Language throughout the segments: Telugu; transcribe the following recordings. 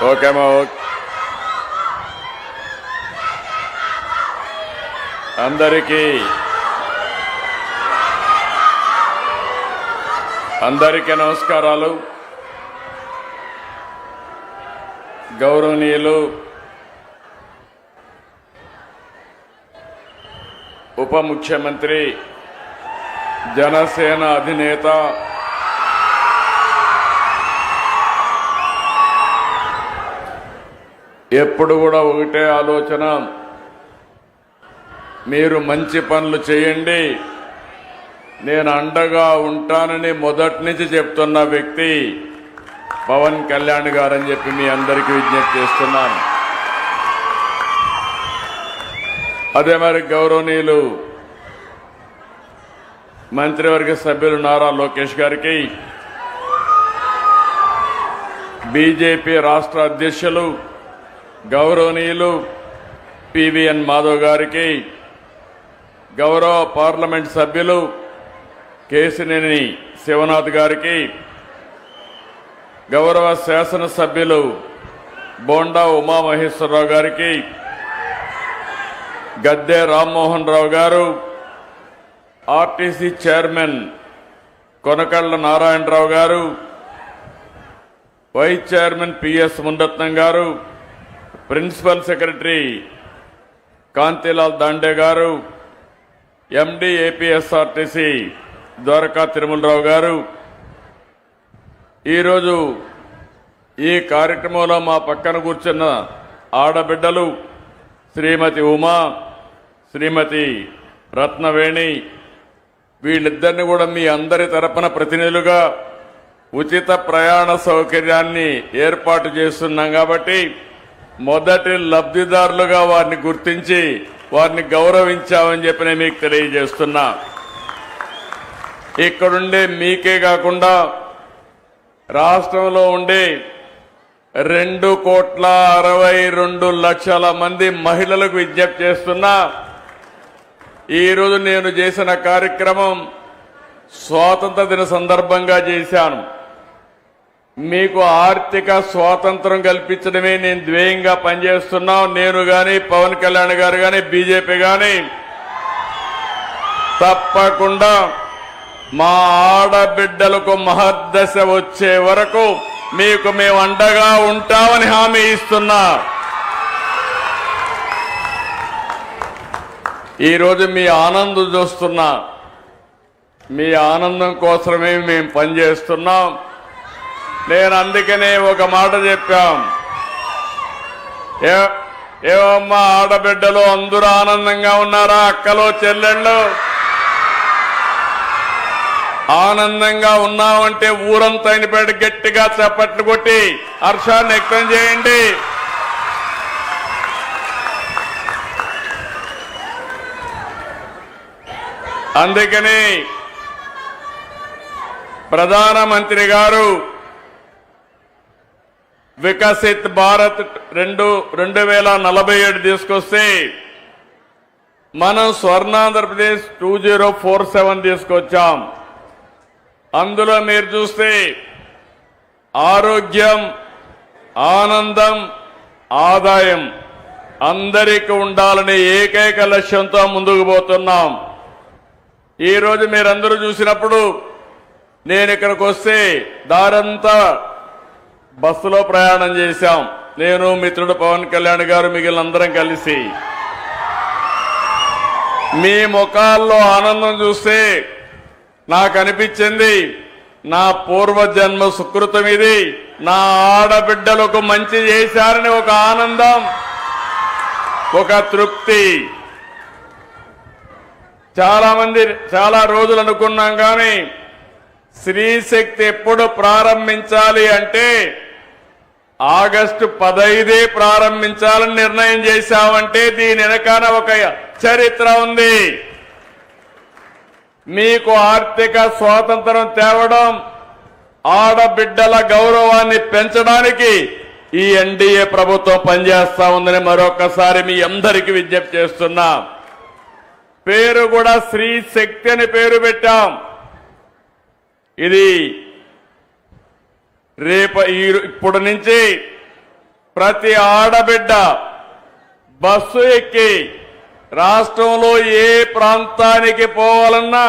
ఓకే అందరికీ నమస్కారాలు. గౌరవనీయులు ఉప ముఖ్యమంత్రి జనసేన అధినేత ఎప్పుడు కూడా ఒకటే ఆలోచన, మీరు మంచి పనులు చేయండి, నేను అండగా ఉంటానని మొదటి నుంచి చెప్తున్న వ్యక్తి పవన్ కళ్యాణ్ గారని చెప్పి మీ అందరికీ విజ్ఞప్తి చేస్తున్నాను. అదే మరి గౌరవనీయులు మంత్రివర్గ సభ్యులు నారా లోకేష్ గారికి, బీజేపీ రాష్ట్ర అధ్యక్షులు గౌరవనీయులు పివిఎన్ మాధవ్ గారికి, గౌరవ పార్లమెంట్ సభ్యులు కేశినేని శివనాథ్ గారికి, గౌరవ శాసనసభ్యులు బోండా ఉమామహేశ్వరరావు గారికి, గద్దె రామ్మోహన్ రావు గారు, ఆర్టీసీ చైర్మన్ కొనకళ్ళ నారాయణరావు గారు, వైస్ చైర్మన్ పిఎస్ మునరత్నం గారు, ప్రిన్సిపల్ సెక్రటరీ కాంతిలాల్ దాండే గారు, ఎండి ఏపీఎస్ఆర్టీసీ ద్వారకా తిరుమలరావు గారు, ఈరోజు ఈ కార్యక్రమంలో మా పక్కన కూర్చున్న ఆడబిడ్డలు శ్రీమతి ఉమా, శ్రీమతి రత్నవేణి, వీళ్ళిద్దరిని కూడా మీ అందరి తరపున ప్రతినిధులుగా ఉచిత ప్రయాణ సౌకర్యాన్ని ఏర్పాటు చేస్తున్నాం. కాబట్టి మొదటి లబ్ధిదారులుగా వారిని గుర్తించి వారిని గౌరవించామని చెప్పి నేను మీకు తెలియజేస్తున్నా. ఇక్కడుండే మీకే కాకుండా రాష్ట్రంలో ఉండే 2,62,00,000 మంది మహిళలకు విజ్ఞప్తి చేస్తున్నా. ఈరోజు నేను చేసిన కార్యక్రమం స్వాతంత్ర దిన సందర్భంగా చేశాను. మీకు ఆర్థిక స్వాతంత్రం కల్పించడమే నేను ధ్యేయంగా పనిచేస్తున్నాం. నేను గాని పవన్ కళ్యాణ్ గారు గాని బీజేపీ గాని తప్పకుండా మా ఆడబిడ్డలకు మహర్దశ వచ్చే వరకు మీకు మేము అండగా ఉంటామని హామీ ఇస్తున్నా. ఈరోజు మీ ఆనందం చూస్తున్నా. మీ ఆనందం కోసమే మేము పనిచేస్తున్నాం. నేను అందుకనే ఒక మాట చెప్పాం, ఏమమ్మా ఆడబిడ్డలు అందరూ ఆనందంగా ఉన్నారా? అక్కలు చెల్లెళ్ళు ఆనందంగా ఉన్నామంటే ఊరంతా అయినపేట గట్టిగా చప్పట్లు కొట్టి హర్షాన్ని వ్యక్తం చేయండి. అందుకని ప్రధానమంత్రి గారు వికసిత్ భారత్ 2047 తీసుకొస్తే మనం స్వర్ణాంధ్రప్రదేశ్ 2047 తీసుకొచ్చాం. అందులో మీరు చూస్తే ఆరోగ్యం, ఆనందం, ఆదాయం అందరికీ ఉండాలనే ఏకైక లక్ష్యంతో ముందుకు పోతున్నాం. ఈరోజు మీరందరూ చూసినప్పుడు నేను ఇక్కడికి వస్తే దారంతా బస్సులో ప్రయాణం చేశాం. నేను మిత్రుడు పవన్ కళ్యాణ్ గారు మిగిలినందరం కలిసి. మీ ముఖాల్లో ఆనందం చూస్తే నాకు అనిపించింది, నా పూర్వజన్మ సుకృతం ఇది, నా ఆడబిడ్డలకు మంచి చేశారని ఒక ఆనందం, ఒక తృప్తి. చాలా రోజులు అనుకున్నాం కానీ స్త్రీశక్తి ఎప్పుడు ప్రారంభించాలి అంటే ఆగస్టు 15 ప్రారంభించాలని నిర్ణయం చేశామంటే దీని వెనకాల ఒక చరిత్ర ఉంది. మీకు ఆర్థిక స్వాతంత్రం తేవడం, ఆడబిడ్డల గౌరవాన్ని పెంచడానికి ఈ ఎన్డీఏ ప్రభుత్వం పనిచేస్తా ఉందని మరొకసారి మీ అందరికీ విజ్ఞప్తి చేస్తున్నా. పేరు కూడా స్త్రీ శక్తి అని పేరు పెట్టాం. ఇది ఇప్పుడు నుంచి ప్రతి ఆడబిడ్డ బస్సు ఎక్కి రాష్ట్రంలో ఏ ప్రాంతానికి పోవాలన్నా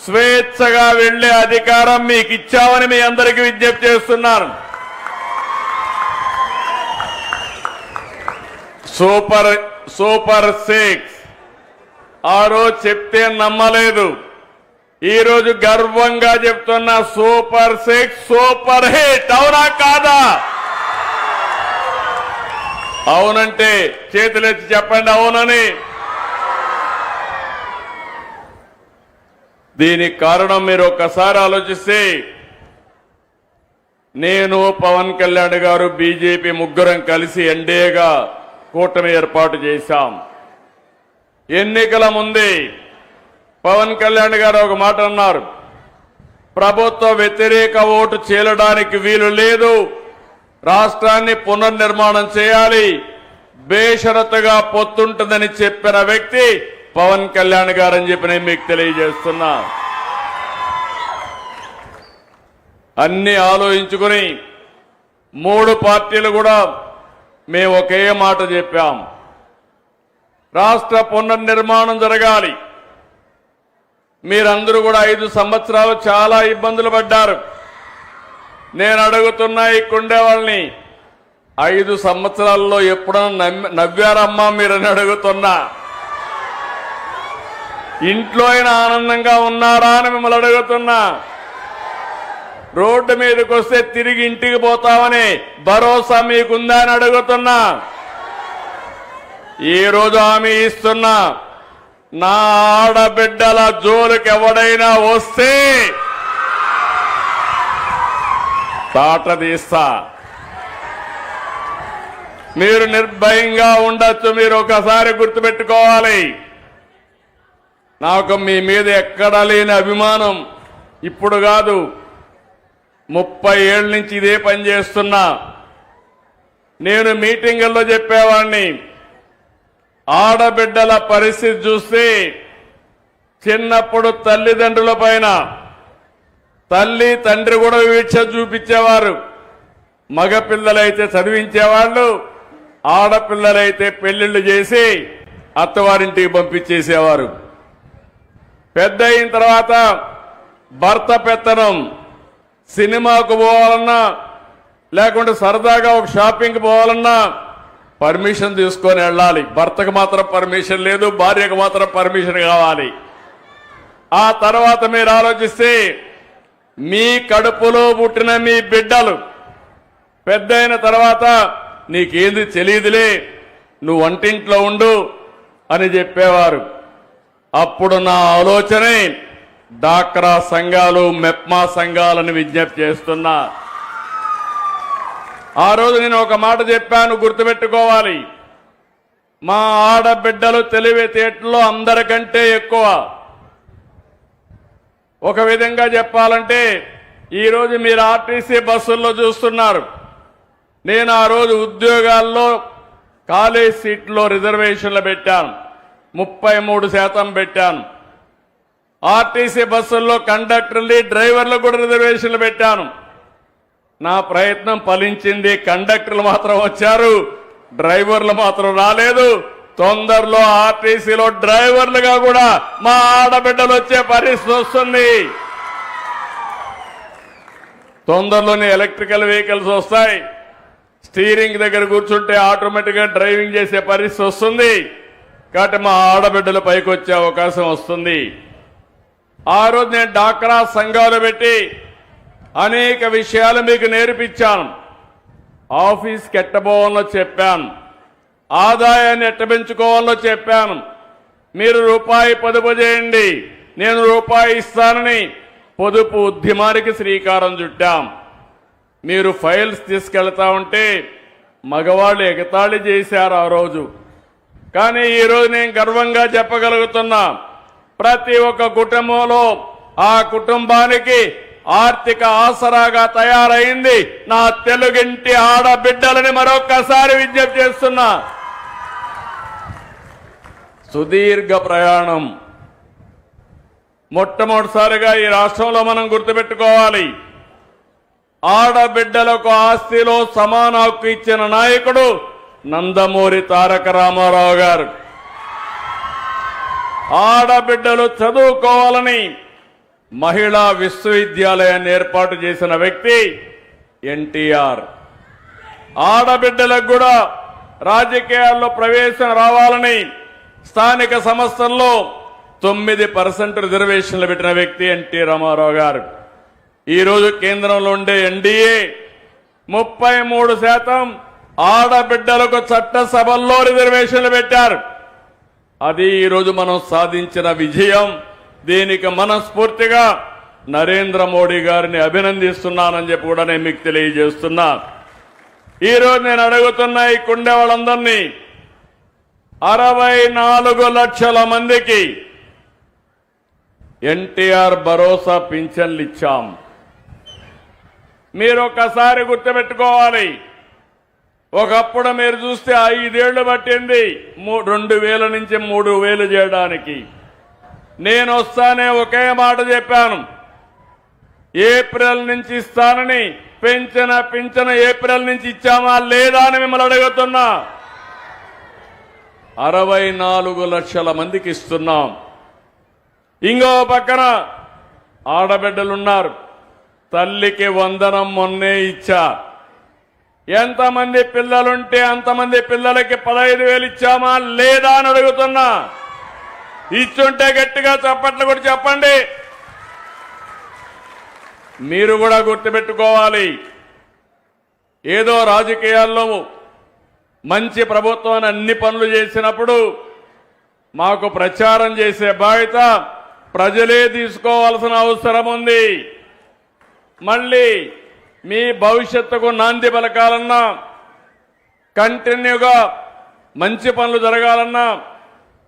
స్వేచ్ఛగా వెళ్లే అధికారం మీకు ఇచ్చామని మీ అందరికీ విజ్ఞప్తి చేస్తున్నాను. సూపర్ 6 ఆ రోజు చెప్తే నమ్మలేదు. ఈ రోజు గర్వంగా చెప్తున్న సూపర్ 6 సూపర్ హిట్. అవునా కాదా? అవునంటే చేతులెత్తి చెప్పండి అవునని. దీనికి కారణం మీరు ఒక్కసారి ఆలోచిస్తే, నేను పవన్ కళ్యాణ్ గారు బీజేపీ ముగ్గురం కలిసి ఎన్డీఏగా కూటమి ఏర్పాటు చేశాం. ఎన్నికల ముందే పవన్ కళ్యాణ్ గారు ఒక మాట అన్నారు, ప్రభుత్వ వ్యతిరేక ఓటు చీలడానికి వీలు లేదు, రాష్ట్రాన్ని పునర్నిర్మాణం చేయాలి, బేషరతుగా పొత్తుంటుందని చెప్పిన వ్యక్తి పవన్ కళ్యాణ్ గారని చెప్పి నేను మీకు తెలియజేస్తున్నా. అన్ని ఆలోచించుకుని 3 పార్టీలు కూడా మేము ఒకే మాట చెప్పాం, రాష్ట్ర పునర్నిర్మాణం జరగాలి. మీరందరూ కూడా 5 సంవత్సరాలు చాలా ఇబ్బందులు పడ్డారు. నేను అడుగుతున్నా ఇక్కడే వాళ్ళని, 5 సంవత్సరాల్లో ఎప్పుడన్నా నవ్వారమ్మా మీరని అడుగుతున్నా. ఇంట్లో అయినా ఆనందంగా ఉన్నారా అని మిమ్మల్ని అడుగుతున్నా. రోడ్డు మీదకి వస్తే తిరిగి ఇంటికి పోతామని భరోసా మీకుందా అని అడుగుతున్నా. ఈ రోజు హామీ ఇస్తున్నా, నా ఆడబిడ్డల జోలికి ఎవడైనా వస్తే తాట తీస్తా. మీరు నిర్భయంగా ఉండొచ్చు. మీరు ఒకసారి గుర్తుపెట్టుకోవాలి, నాకు మీ మీద ఎక్కడా లేని అభిమానం ఇప్పుడు కాదు, 30 ఏళ్ల నుంచి ఇదే పని చేస్తున్నా. నేను మీటింగుల్లో చెప్పేవాడిని, ఆడబిడ్డల పరిస్థితి చూస్తే చిన్నప్పుడు తల్లిదండ్రుల పైన తల్లి తండ్రి కూడా వీక్ష చూపించేవారు. మగపిల్లలైతే చదివించేవాళ్ళు, ఆడపిల్లలైతే పెళ్లిళ్లు చేసి అత్తవారింటికి పంపించేసేవారు. పెద్ద అయిన తర్వాత భర్త పెత్తనం, సినిమాకు పోవాలన్నా లేకుంటే సరదాగా ఒక షాపింగ్కి పోవాలన్నా పర్మిషన్ తీసుకొని వెళ్ళాలి. భర్తకు మాత్రం పర్మిషన్ లేదు, భార్యకు మాత్రం పర్మిషన్ కావాలి. ఆ తర్వాత మీరు ఆలోచిస్తే, మీ కడుపులో పుట్టిన మీ బిడ్డలు పెద్ద అయిన తర్వాత నీకేంది తెలియదులే, నువ్వు వంటింట్లో ఉండు అని చెప్పేవారు. అప్పుడు నా ఆలోచనే డాక్రా సంఘాలు, మెప్మా సంఘాలను విజ్ఞప్తి చేస్తున్నా. ఆ రోజు నేను ఒక మాట చెప్పాను, గుర్తుపెట్టుకోవాలి, మా ఆడబిడ్డలు తెలివితేటల్లో అందరికంటే ఎక్కువ. ఒక విధంగా చెప్పాలంటే, ఈరోజు మీరు ఆర్టీసీ బస్సుల్లో చూస్తున్నారు, నేను ఆ రోజు ఉద్యోగాల్లో కాలేజ్ సీట్లో రిజర్వేషన్లు పెట్టాను, 33% పెట్టాను. ఆర్టీసీ బస్సుల్లో కండక్టర్లు, డ్రైవర్లు కూడా రిజర్వేషన్లు పెట్టాను. నా ప్రయత్నం ఫలించింది. కండక్టర్లు మాత్రం వచ్చారు, డ్రైవర్లు మాత్రం రాలేదు. తొందరలో ఆర్టీసీలో డ్రైవర్లుగా కూడా మా ఆడబిడ్డలు వచ్చే పరిస్థితి వస్తుంది. తొందరలోనే ఎలక్ట్రికల్ వెహికల్స్ వస్తాయి. స్టీరింగ్ దగ్గర కూర్చుంటే ఆటోమేటిక్ గా డ్రైవింగ్ చేసే పరిస్థితి వస్తుంది. కాబట్టి మా ఆడబిడ్డలు పైకి వచ్చే అవకాశం వస్తుంది. ఆ రోజు నేను డాక్రా సంఘాలు పెట్టి అనేక విషయాలు మీకు నేర్పించాను. ఆఫీస్కి ఎట్టబోవాలో చెప్పాను, ఆదాయాన్ని ఎట్ట పెంచుకోవాలో చెప్పాను. మీరు రూపాయి పొదుపు చేయండి, నేను రూపాయి ఇస్తానని పొదుపు ఉద్యమానికి శ్రీకారం చుట్టాం. మీరు ఫైల్స్ తీసుకెళ్తా ఉంటే మగవాళ్ళు ఎగతాళి చేశారు ఆ రోజు. కానీ ఈరోజు నేను గర్వంగా చెప్పగలుగుతున్నా, ప్రతి ఒక్క కుటుంబంలో ఆ కుటుంబానికి ఆర్థిక ఆసరాగా తయారైంది నా తెలుగింటి ఆడబిడ్డలని మరొక్కసారి విజ్ఞప్తి చేస్తున్నా. సుదీర్ఘ ప్రయాణం. మొట్టమొదటిసారిగా ఈ రాష్ట్రంలో మనం గుర్తుపెట్టుకోవాలి, ఆడబిడ్డలకు ఆస్తిలో సమాన హక్కు ఇచ్చిన నాయకుడు నందమూరి తారక రామారావు గారు. ఆడబిడ్డలు చదువుకోవాలని మహిళా విశ్వవిద్యాలయాన్ని ఏర్పాటు చేసిన వ్యక్తి ఎన్టీఆర్. ఆడబిడ్డలకు కూడా రాజకీయాల్లో ప్రవేశం రావాలని స్థానిక సంస్థల్లో 9% రిజర్వేషన్లు పెట్టిన వ్యక్తి ఎన్టీ రామారావు గారు. ఈరోజు కేంద్రంలో ఉండే ఎన్డీఏ 33% ఆడబిడ్డలకు చట్టసభల్లో రిజర్వేషన్లు పెట్టారు. అది ఈరోజు మనం సాధించిన విజయం. దీనికి మనస్ఫూర్తిగా నరేంద్ర మోడీ గారిని అభినందిస్తున్నానని చెప్పి కూడా నేను మీకు తెలియజేస్తున్నా. ఈరోజు నేను అడుగుతున్నా ఈ కుండే వాళ్ళందరినీ 64 లక్షల మందికి ఎన్టీఆర్ భరోసా పింఛన్లు ఇచ్చాం. మీరు ఒక్కసారి గుర్తుపెట్టుకోవాలి. ఒకప్పుడు మీరు చూస్తే 5 ఏళ్లు పట్టింది 2000 నుంచి 3000 చేయడానికి. నేను వస్తానే ఒకే మాట చెప్పాను, ఏప్రిల్ నుంచి ఇస్తానని. పింఛన ఏప్రిల్ నుంచి ఇచ్చామా లేదా అని మిమ్మల్ని అడుగుతున్నా. 64 లక్షల మందికి ఇస్తున్నాం. ఇంకో పక్కన ఆడబిడ్డలున్నారు. తల్లికి వందనం మొన్నే ఇచ్చా. ఎంతమంది పిల్లలుంటే అంతమంది పిల్లలకి 15,000 ఇచ్చామా లేదా అని అడుగుతున్నా. ఇచ్చుంటే గట్టిగా చప్పట్లు కూడా చెప్పండి. మీరు కూడా గుర్తుపెట్టుకోవాలి, ఏదో రాజకీయాల్లో మంచి ప్రభుత్వాన్ని అన్ని పనులు చేసినప్పుడు మాకు ప్రచారం చేసే బాధ్యత ప్రజలే తీసుకోవాల్సిన అవసరం ఉంది. మళ్ళీ మీ భవిష్యత్తుకు నాంది పలకాలన్నా, కంటిన్యూగా మంచి పనులు జరగాలన్నా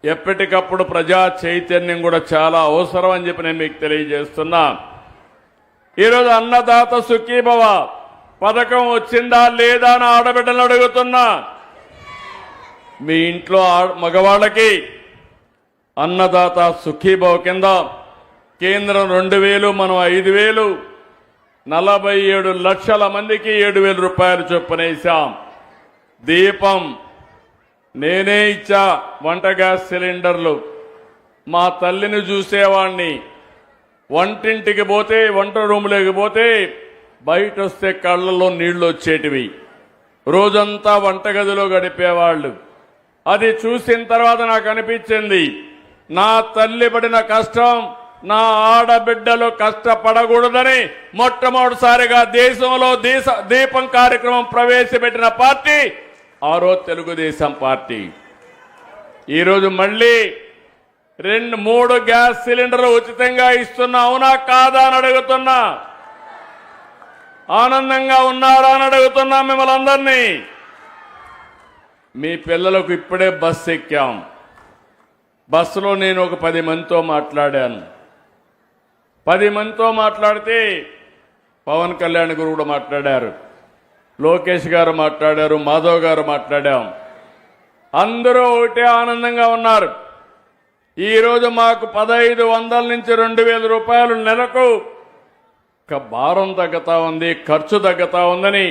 ఎప్పటికప్పుడు ప్రజా చైతన్యం కూడా చాలా అవసరం అని చెప్పి నేను మీకు తెలియజేస్తున్నా. ఈరోజు అన్నదాత సుఖీభవ పథకం వచ్చిందా లేదా అని ఆడబిడ్డలు అడుగుతున్నా. మీ ఇంట్లో మగవాళ్ళకి అన్నదాత సుఖీభవ కింద కేంద్రం 2,000, మనం 5,000, 47 లక్షల మందికి 7,000 రూపాయలు చొప్పునేశాం. దీపం నేనే ఇచ్చా. వంట గ్యాస్ సిలిండర్లు మా తల్లిని చూసేవాణ్ణి. వంటింటికి పోతే, వంట రూములోకి పోతే బయట వస్తే కళ్ళల్లో నీళ్లు వచ్చేటివి. రోజంతా వంటగదిలో గడిపేవాళ్ళు. అది చూసిన తర్వాత నాకు అనిపించింది, నా తల్లి పడిన కష్టం నా ఆడబిడ్డలు కష్టపడకూడదని మొట్టమొదటిసారిగా దేశంలో దీపం కార్యక్రమం ప్రవేశపెట్టిన పార్టీ ఆ రోజు తెలుగుదేశం పార్టీ. ఈరోజు మళ్ళీ 2-3 గ్యాస్ సిలిండర్లు ఉచితంగా ఇస్తున్నా. అవునా కాదా అని అడుగుతున్నా. ఆనందంగా ఉన్నారా అని అడుగుతున్నా మిమ్మల్ని అందరినీ. మీ పిల్లలకు ఇప్పుడే బస్సు ఎక్కాం. బస్సులో నేను ఒక 10 మందితో మాట్లాడాను. 10 మందితో మాట్లాడితే పవన్ కళ్యాణ్ గారు కూడా మాట్లాడారు, లోకేష్ గారు మాట్లాడారు, మాధవ్ గారు మాట్లాడాం. అందరూ ఒకటే ఆనందంగా ఉన్నారు. ఈరోజు మాకు 1,500 నుంచి 2,000 రూపాయలు నెలకు భారం తగ్గుతా ఉంది, ఖర్చు తగ్గుతా ఉందని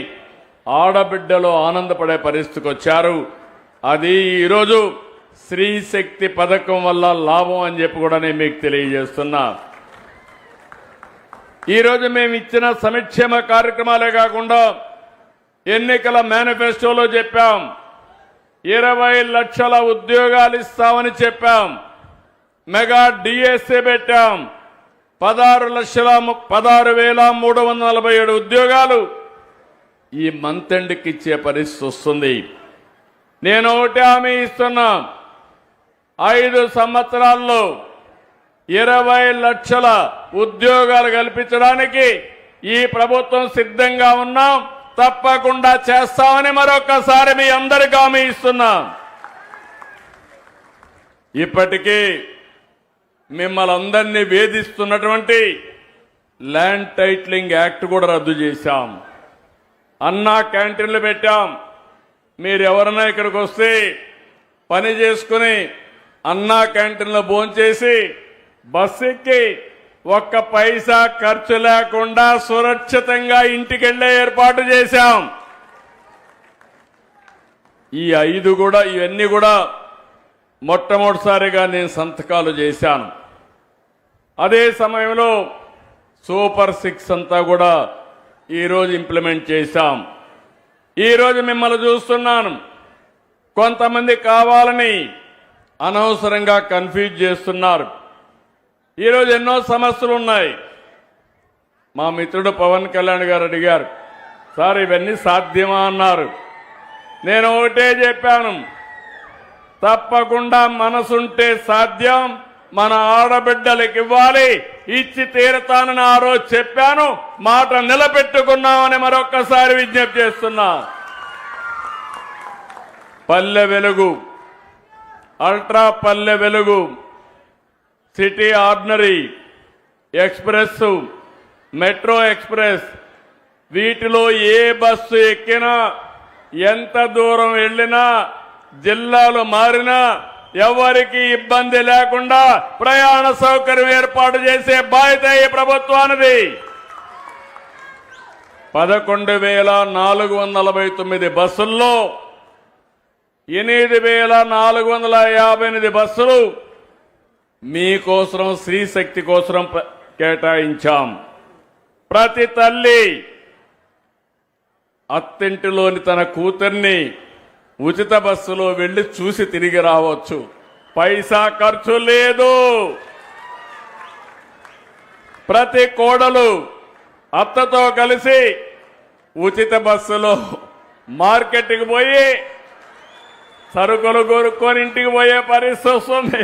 ఆడబిడ్డలు ఆనందపడే పరిస్థితికి వచ్చారు. అది ఈరోజు స్త్రీ శక్తి పథకం వల్ల లాభం అని చెప్పి కూడా నేను మీకు తెలియజేస్తున్నా. ఈరోజు మేము ఇచ్చిన సంక్షేమ కార్యక్రమాలే కాకుండా ఎన్నికల మేనిఫెస్టోలో చెప్పాం, 20 లక్షల ఉద్యోగాలు ఇస్తామని చెప్పాం. మెగా డిఎస్సీ పెట్టాం. 16,347 ఉద్యోగాలు ఈ మంత్ ఎండ్కి ఇచ్చే పరిస్థితి వస్తుంది. నేను ఒకటి హామీ ఇస్తున్నా, 5 సంవత్సరాల్లో 20 లక్షల ఉద్యోగాలు కల్పించడానికి ఈ ప్రభుత్వం సిద్ధంగా ఉన్నాం. తప్పకుండా చేస్తామని మరొకసారి మీ అందరికీ హామీ ఇస్తున్నా. ఇప్పటికీ మిమ్మల్ని అందరినీ వేధిస్తున్నటువంటి ల్యాండ్ టైటిలింగ్ యాక్ట్ కూడా రద్దు చేశాం. అన్నా క్యాంటీన్లు పెట్టాం. మీరు ఎవరైనా ఇక్కడికి వస్తే పని చేసుకుని అన్నా క్యాంటీన్లో భోంచేసి బస్సు ఎక్కి ఒక్క పైసా ఖర్చు లేకుండా సురక్షితంగా ఇంటికెళ్లే ఏర్పాటు చేశాం. ఇవన్నీ కూడా మొట్టమొదటిసారిగా నేను సంతకాలు చేశాను. అదే సమయంలో సూపర్ 6 అంతా కూడా ఈరోజు ఇంప్లిమెంట్ చేశాం. ఈరోజు మిమ్మల్ని చూస్తున్నాను, కొంతమంది కావాలని అనవసరంగా కన్ఫ్యూజ్ చేస్తున్నారు. ఈరోజు ఎన్నో సమస్యలు ఉన్నాయి. మా మిత్రుడు పవన్ కళ్యాణ్ గారు అడిగారు, సార్ ఇవన్నీ సాధ్యమా అన్నారు. నేను ఒకటే చెప్పాను, తప్పకుండా మనసుంటే సాధ్యం, మన ఆడబిడ్డలకు ఇవ్వాలి, ఇచ్చి తీరతానని ఆ రోజు చెప్పాను, మాట నిలబెట్టుకున్నామని మరొక్కసారి విజ్ఞప్తి చేస్తున్నా. Palle Velugu, ultra Palle Velugu, city ordinary, express, metro express, వీటిలో ఏ బస్సు ఎక్కినా, ఎంత దూరం వెళ్ళినా, జిల్లాలు మారినా ఎవరికి ఇబ్బంది లేకుండా ప్రయాణ సౌకర్యం ఏర్పాటు చేసే బాధ్యత ఈ ప్రభుత్వానిది. 11,449 బస్సుల్లో 8,458 బస్సులు మీకోసం, స్త్రీశక్తి కోసం కేటాయించాం. ప్రతి తల్లి అత్తింటిలోని తన కూతుర్ని ఉచిత బస్సులో వెళ్లి చూసి తిరిగి రావచ్చు. పైసా ఖర్చు లేదు. ప్రతి కోడలు అత్తతో కలిసి ఉచిత బస్సులో మార్కెట్కి పోయి సరుకులు కొనుక్కొని ఇంటికి పోయే పరిస్థితి వస్తుంది.